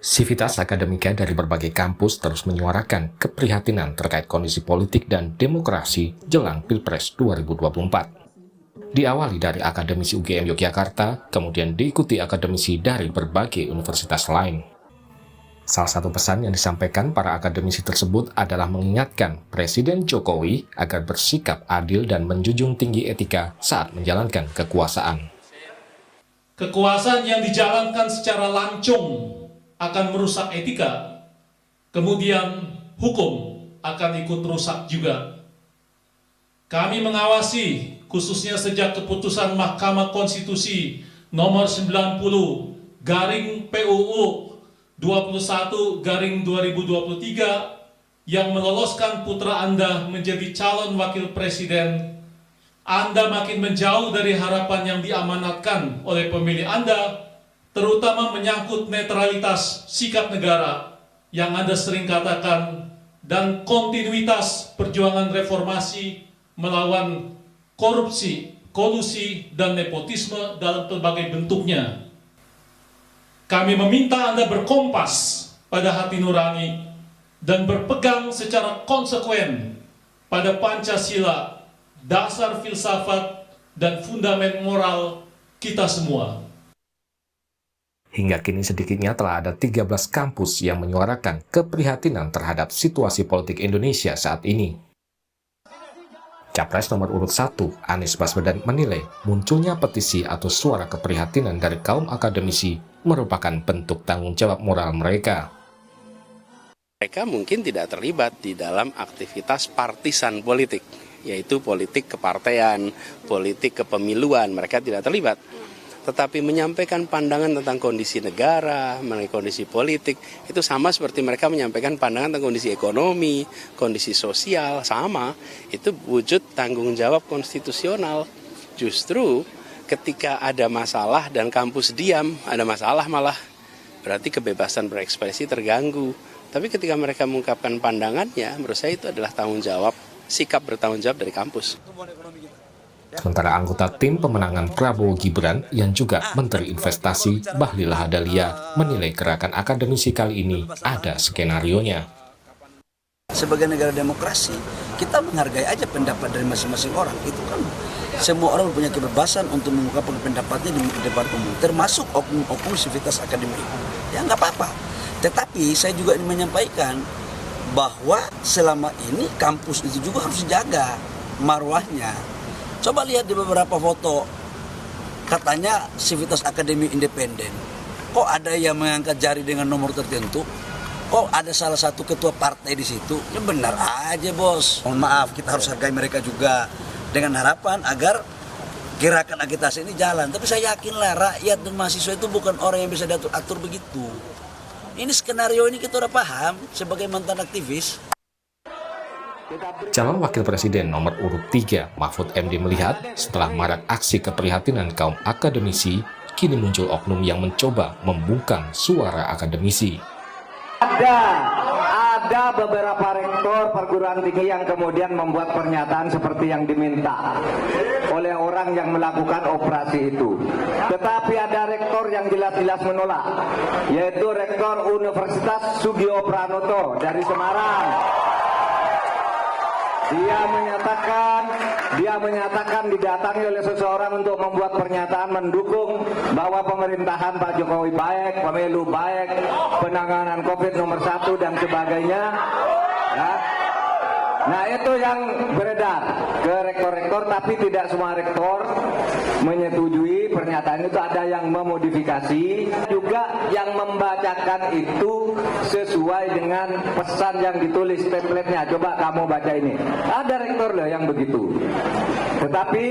Sivitas akademika dari berbagai kampus terus menyuarakan keprihatinan terkait kondisi politik dan demokrasi jelang Pilpres 2024. Diawali dari akademisi UGM Yogyakarta, kemudian diikuti akademisi dari berbagai universitas lain. Salah satu pesan yang disampaikan para akademisi tersebut adalah mengingatkan Presiden Jokowi agar bersikap adil dan menjunjung tinggi etika saat menjalankan kekuasaan. Kekuasaan yang dijalankan secara lancung akan merusak etika, kemudian hukum akan ikut rusak juga. Kami mengawasi khususnya sejak keputusan Mahkamah Konstitusi nomor 90/PUU 21/2023 yang meloloskan putra Anda menjadi calon wakil presiden. Anda makin menjauh dari harapan yang diamanatkan oleh pemilih Anda, terutama menyangkut netralitas sikap negara yang Anda sering katakan dan kontinuitas perjuangan reformasi melawan korupsi, kolusi, dan nepotisme dalam berbagai bentuknya. Kami meminta Anda berkompas pada hati nurani dan berpegang secara konsekuen pada Pancasila, dasar filsafat, dan fundamen moral kita semua. Hingga kini sedikitnya telah ada 13 kampus yang menyuarakan keprihatinan terhadap situasi politik Indonesia saat ini. Capres nomor urut 1, Anies Baswedan menilai munculnya petisi atau suara keprihatinan dari kaum akademisi merupakan bentuk tanggung jawab moral mereka. Mereka mungkin tidak terlibat di dalam aktivitas partisan politik, yaitu politik kepartean, politik kepemiluan, mereka tidak terlibat. Tetapi menyampaikan pandangan tentang kondisi negara, mengenai kondisi politik, itu sama seperti mereka menyampaikan pandangan tentang kondisi ekonomi, kondisi sosial, sama. Itu wujud tanggung jawab konstitusional. Justru ketika ada masalah dan kampus diam, ada masalah malah, berarti kebebasan berekspresi terganggu. Tapi ketika mereka mengungkapkan pandangannya, menurut saya itu adalah tanggung jawab, sikap bertanggung jawab dari kampus. Sementara anggota tim pemenangan Prabowo Gibran yang juga Menteri Investasi Bahlil Lahadalia menilai gerakan akademisi kali ini ada skenarionya. Sebagai negara demokrasi, kita menghargai aja pendapat dari masing-masing orang. Itu kan semua orang punya kebebasan untuk mengungkapkan pendapatnya di depan umum, termasuk oknum-oknum sivitas akademik. Ya nggak apa-apa. Tetapi saya juga ingin menyampaikan bahwa selama ini kampus itu juga harus dijaga marwahnya. Coba lihat di beberapa foto, katanya Sivitas Akademi Independen. Kok ada yang mengangkat jari dengan nomor tertentu? Kok ada salah satu ketua partai di situ? Ya benar aja bos. Mohon maaf, kita harus hargai mereka juga. Dengan harapan agar gerakan agitasi ini jalan. Tapi saya yakinlah rakyat dan mahasiswa itu bukan orang yang bisa diatur begitu. Ini skenario ini kita udah paham sebagai mantan aktivis. Calon Wakil Presiden nomor urut 3, Mahfud MD melihat setelah marak aksi keprihatinan kaum akademisi, kini muncul oknum yang mencoba membungkam suara akademisi. Ada beberapa rektor perguruan tinggi yang kemudian membuat pernyataan seperti yang diminta oleh orang yang melakukan operasi itu. Tetapi ada rektor yang jelas-jelas menolak, yaitu Rektor Universitas Sugio Pranoto dari Semarang. Dia menyatakan didatangi oleh seseorang untuk membuat pernyataan mendukung bahwa pemerintahan Pak Jokowi baik, pemilu baik, penanganan COVID nomor 1 dan sebagainya. Ya. Nah itu yang beredar ke rektor-rektor, tapi tidak semua rektor menyetujui pernyataan itu. Ada yang memodifikasi, juga yang membacakan itu sesuai dengan pesan yang ditulis template-nya. Coba kamu baca ini. Ada rektor loh yang begitu. Tetapi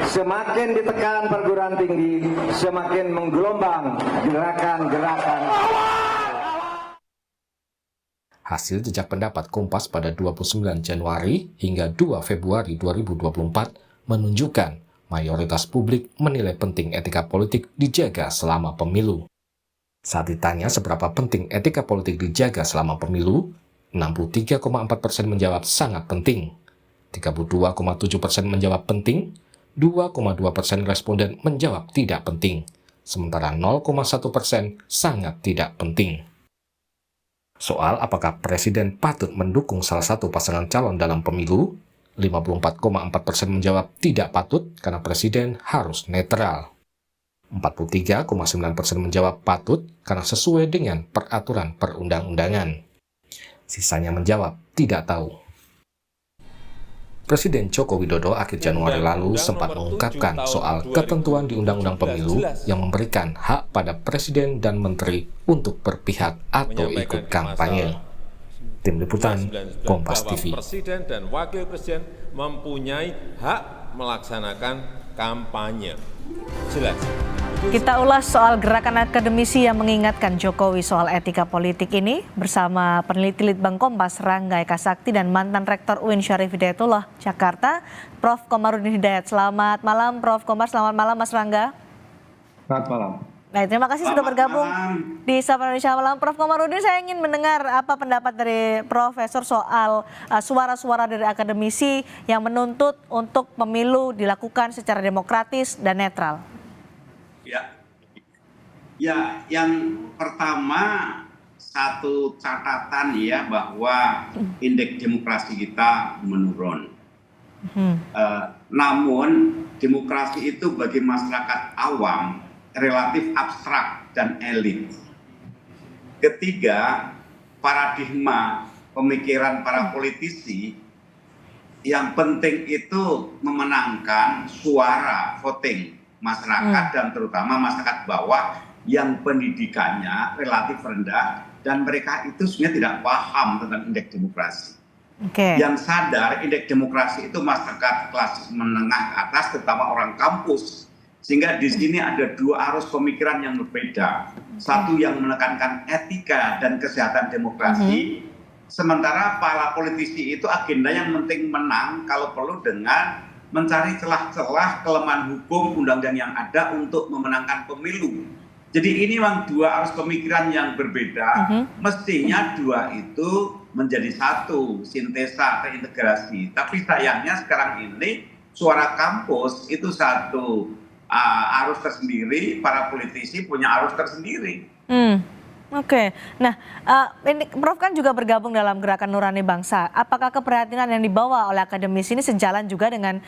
semakin ditekan perguruan tinggi, semakin menggelombang gerakan-gerakan. Hasil jejak pendapat Kompas pada 29 Januari hingga 2 Februari 2024 menunjukkan mayoritas publik menilai penting etika politik dijaga selama pemilu. Saat ditanya seberapa penting etika politik dijaga selama pemilu, 63,4% menjawab sangat penting, 32,7% menjawab penting, 2,2% responden menjawab tidak penting, sementara 0,1% sangat tidak penting. Soal apakah Presiden patut mendukung salah satu pasangan calon dalam pemilu, 54,4% menjawab tidak patut karena Presiden harus netral. 43,9% menjawab patut karena sesuai dengan peraturan perundang-undangan. Sisanya menjawab tidak tahu. Presiden Joko Widodo akhir Januari lalu sempat mengungkapkan soal ketentuan di Undang-Undang Pemilu yang memberikan hak pada Presiden dan Menteri untuk berpihak atau ikut kampanye. Tim Liputan, Kompas TV. Presiden dan Wakil Presiden mempunyai hak melaksanakan kampanye. Jelas. Kita ulas soal gerakan akademisi yang mengingatkan Jokowi soal etika politik ini bersama peneliti Litbang Kompas Rangga Eka Sakti dan mantan Rektor UIN Syarif Hidayatullah Jakarta, Prof. Komarudin Hidayat. Selamat malam Prof. Komar, selamat malam Mas Rangga. Selamat malam. Baik, terima kasih sudah bergabung di Sapa Indonesia Malam. Prof. Komarudin, saya ingin mendengar apa pendapat dari Profesor soal suara-suara dari akademisi yang menuntut untuk pemilu dilakukan secara demokratis dan netral. Ya, yang pertama satu catatan ya bahwa indeks demokrasi kita menurun. Namun demokrasi itu bagi masyarakat awam relatif abstrak dan elit. Ketiga, paradigma pemikiran para politisi yang penting itu memenangkan suara voting masyarakat dan terutama masyarakat bawah yang pendidikannya relatif rendah dan mereka itu sebenarnya tidak paham tentang indeks demokrasi. Yang sadar indeks demokrasi itu masyarakat kelas menengah ke atas, terutama orang kampus. Sehingga di sini ada dua arus pemikiran yang berbeda. Satu yang menekankan etika dan kesehatan demokrasi, sementara para politisi itu agenda yang penting menang kalau perlu dengan mencari celah-celah kelemahan hukum undang-undang yang ada untuk memenangkan pemilu. Jadi ini memang dua arus pemikiran yang berbeda, mestinya dua itu menjadi satu, sintesa, reintegrasi. Tapi sayangnya sekarang ini suara kampus itu satu arus tersendiri, para politisi punya arus tersendiri. Nah, ini Prof kan juga bergabung dalam Gerakan Nurani Bangsa. Apakah keprihatinan yang dibawa oleh akademisi ini sejalan juga dengan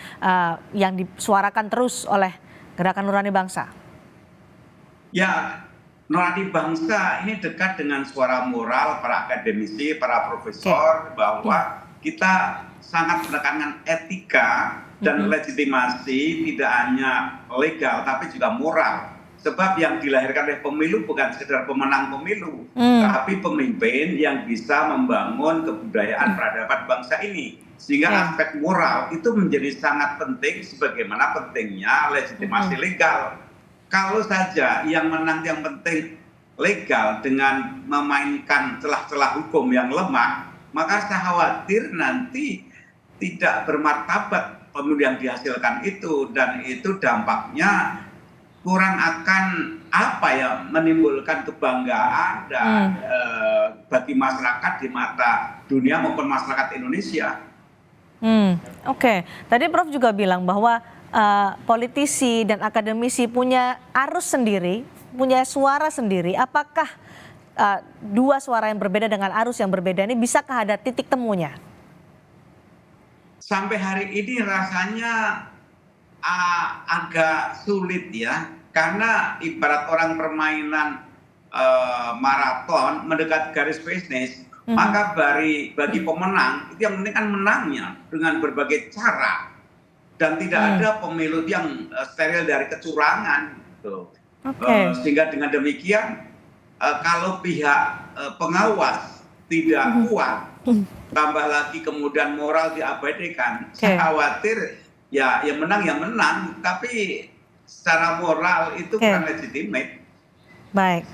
yang disuarakan terus oleh Gerakan Nurani Bangsa? Ya, Nurani Bangsa ini dekat dengan suara moral para akademisi, para profesor, bahwa kita sangat menekankan etika dan legitimasi tidak hanya legal tapi juga moral. Sebab yang dilahirkan oleh pemilu bukan sekedar pemenang pemilu, tapi pemimpin yang bisa membangun kebudayaan peradaban bangsa ini. Sehingga aspek moral itu menjadi sangat penting sebagaimana pentingnya legitimasi legal. Kalau saja yang menang yang penting legal dengan memainkan celah-celah hukum yang lemah, maka saya khawatir nanti tidak bermartabat pemilu yang dihasilkan itu, dan itu dampaknya kurang akan menimbulkan kebanggaan dan bagi masyarakat di mata dunia maupun masyarakat Indonesia. Tadi Prof juga bilang bahwa politisi dan akademisi punya arus sendiri, punya suara sendiri. Apakah dua suara yang berbeda dengan arus yang berbeda ini bisakah ada titik temunya? Sampai hari ini rasanya agak sulit ya, karena ibarat orang permainan maraton mendekat garis finish, maka bagi pemenang itu yang penting kan menangnya dengan berbagai cara, dan tidak ada pemilu yang steril dari kecurangan gitu. Sehingga dengan demikian kalau pihak pengawas tidak kuat, tambah lagi kemudian moral diabaikan, saya khawatir ya yang menang, tapi secara moral itu kurang legitimate. Baik.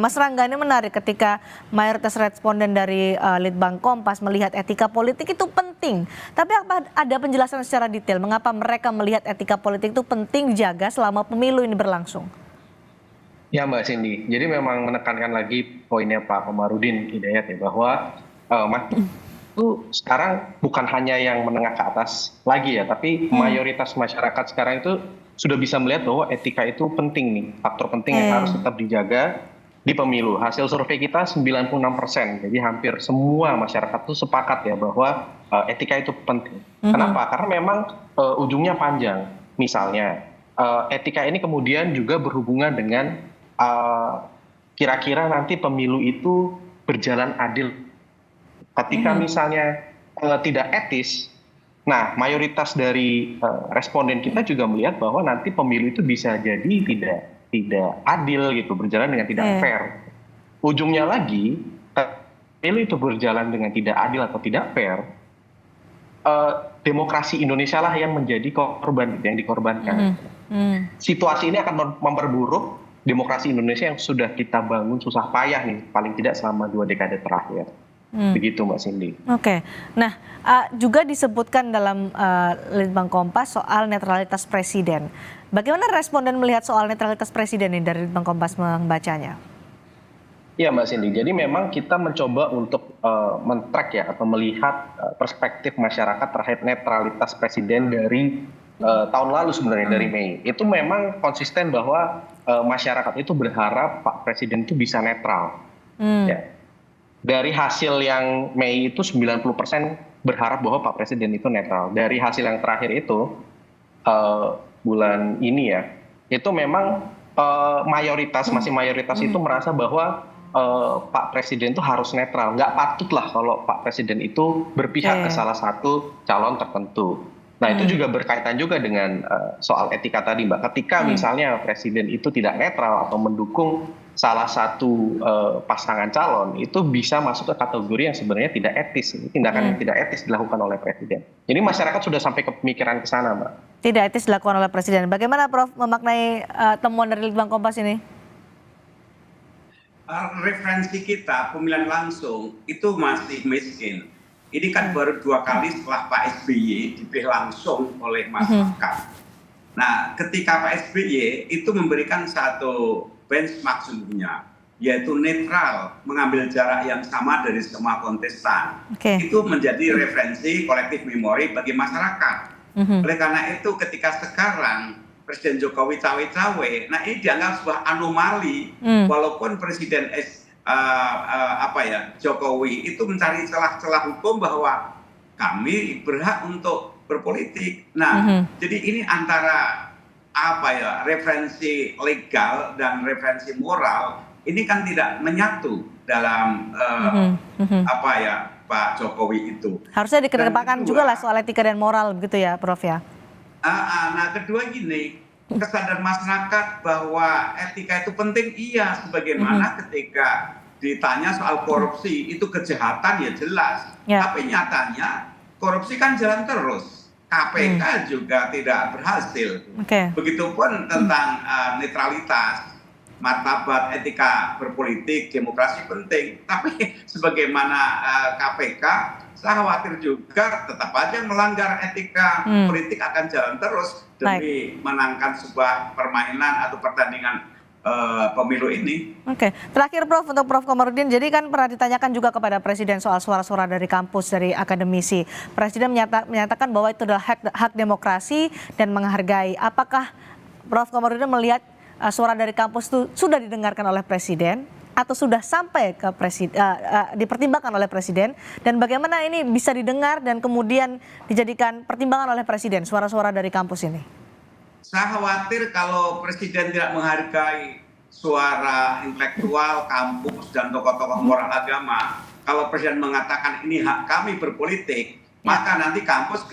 Mas Rangga, ini menarik ketika mayoritas responden dari Litbang Kompas melihat etika politik itu penting. Tapi apa ada penjelasan secara detail mengapa mereka melihat etika politik itu penting dijaga selama pemilu ini berlangsung? Ya Mbak Cindy, jadi memang menekankan lagi poinnya Pak Komarudin Hidayat ya, bahwa itu sekarang bukan hanya yang menengah ke atas lagi ya, tapi mayoritas masyarakat sekarang itu sudah bisa melihat bahwa etika itu penting nih, faktor penting yang harus tetap dijaga di pemilu. Hasil survei kita 96%, jadi hampir semua masyarakat tuh sepakat ya bahwa etika itu penting. Kenapa? Karena memang ujungnya panjang. Misalnya, etika ini kemudian juga berhubungan dengan kira-kira nanti pemilu itu berjalan adil. Ketika misalnya tidak etis, nah mayoritas dari responden kita juga melihat bahwa nanti pemilu itu bisa jadi tidak adil gitu, berjalan dengan tidak fair. Ujungnya lagi, pemilu itu berjalan dengan tidak adil atau tidak fair, demokrasi Indonesia lah yang menjadi korban, yang dikorbankan. Situasi ini akan memperburuk demokrasi Indonesia yang sudah kita bangun susah payah nih, paling tidak selama 2 dekade terakhir. Begitu Mbak Cindy. Oke. Nah, juga disebutkan dalam Litbang Kompas soal netralitas presiden. Bagaimana responden melihat soal netralitas presiden ini dari Litbang Kompas membacanya? Ya Mbak Cindy, jadi memang kita mencoba untuk men-track ya atau melihat perspektif masyarakat terkait netralitas presiden dari tahun lalu sebenarnya, dari Mei. Itu memang konsisten bahwa masyarakat itu berharap Pak Presiden itu bisa netral. Ya. Dari hasil yang Mei itu 90% berharap bahwa Pak Presiden itu netral. Dari hasil yang terakhir itu bulan ini ya, itu memang mayoritas itu merasa bahwa Pak Presiden itu harus netral. Nggak patut lah kalau Pak Presiden itu berpihak ke salah satu calon tertentu. Nah itu juga berkaitan juga dengan soal etika tadi Mbak. Ketika misalnya Presiden itu tidak netral atau mendukung salah satu pasangan calon, itu bisa masuk ke kategori yang sebenarnya tidak etis. Ini tindakan yang tidak etis dilakukan oleh Presiden. Jadi masyarakat sudah sampai kepemikiran ke sana Mbak. Tidak etis dilakukan oleh Presiden. Bagaimana Prof memaknai temuan dari Litbang Kompas ini? Referensi kita pemilihan langsung itu masih miskin. Ini kan baru 2 kali setelah Pak SBY dipilih langsung oleh masyarakat. Nah, ketika Pak SBY itu memberikan satu benchmark sesungguhnya, yaitu netral, mengambil jarak yang sama dari semua kontestan. Itu menjadi referensi kolektif memori bagi masyarakat. Oleh karena itu, ketika sekarang Presiden Jokowi cawe-cawe, nah ini dianggap sebuah anomali, walaupun Presiden Jokowi itu mencari celah-celah hukum bahwa kami berhak untuk berpolitik. Nah, jadi ini antara referensi legal dan referensi moral ini kan tidak menyatu dalam Pak Jokowi itu. Harusnya dikedepankan juga lah soal etika dan moral begitu ya, Prof ya. Nah, kedua gini, kesadaran masyarakat bahwa etika itu penting, iya, sebagaimana ketika ditanya soal korupsi itu kejahatan ya jelas, tapi nyatanya korupsi kan jalan terus. KPK juga tidak berhasil. Begitupun tentang netralitas, martabat etika berpolitik, demokrasi penting. Tapi sebagaimana KPK, saya khawatir juga tetap aja melanggar etika politik akan jalan terus demi menangkan sebuah permainan atau pertandingan pemilu ini. Terakhir Prof, untuk Prof Komarudin, jadi kan pernah ditanyakan juga kepada Presiden soal suara-suara dari kampus, dari akademisi. Presiden menyatakan bahwa itu adalah hak demokrasi dan menghargai. Apakah Prof Komarudin melihat suara dari kampus itu sudah didengarkan oleh Presiden atau sudah sampai ke dipertimbangkan oleh Presiden, dan bagaimana ini bisa didengar dan kemudian dijadikan pertimbangan oleh Presiden suara-suara dari kampus ini? Saya khawatir kalau Presiden tidak menghargai suara intelektual, kampus, dan tokoh-tokoh moral agama. Kalau Presiden mengatakan ini hak kami berpolitik, maka nanti kampus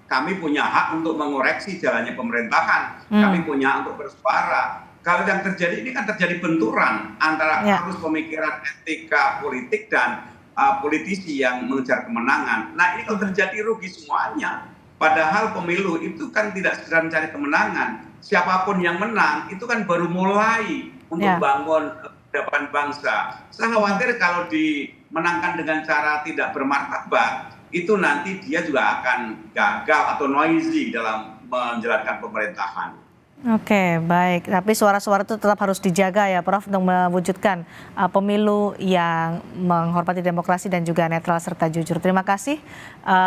kami punya hak untuk mengoreksi jalannya pemerintahan, kami punya hak untuk bersuara. Kalau yang terjadi ini kan terjadi benturan antara arus pemikiran etika politik dan politisi yang mengejar kemenangan. Nah ini kalau terjadi rugi semuanya. Padahal pemilu itu kan tidak segera mencari kemenangan. Siapapun yang menang itu kan baru mulai untuk bangun peradaban bangsa. Saya khawatir kalau dimenangkan dengan cara tidak bermartabat, itu nanti dia juga akan gagal atau noisy dalam menjalankan pemerintahan. Baik. Tapi suara-suara itu tetap harus dijaga ya Prof, untuk mewujudkan pemilu yang menghormati demokrasi dan juga netral serta jujur. Terima kasih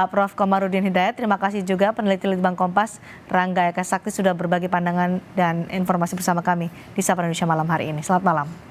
Prof Komarudin Hidayat, terima kasih juga peneliti Litbang Kompas Rangga Eka Sakti sudah berbagi pandangan dan informasi bersama kami di Sapa Indonesia Malam hari ini. Selamat malam.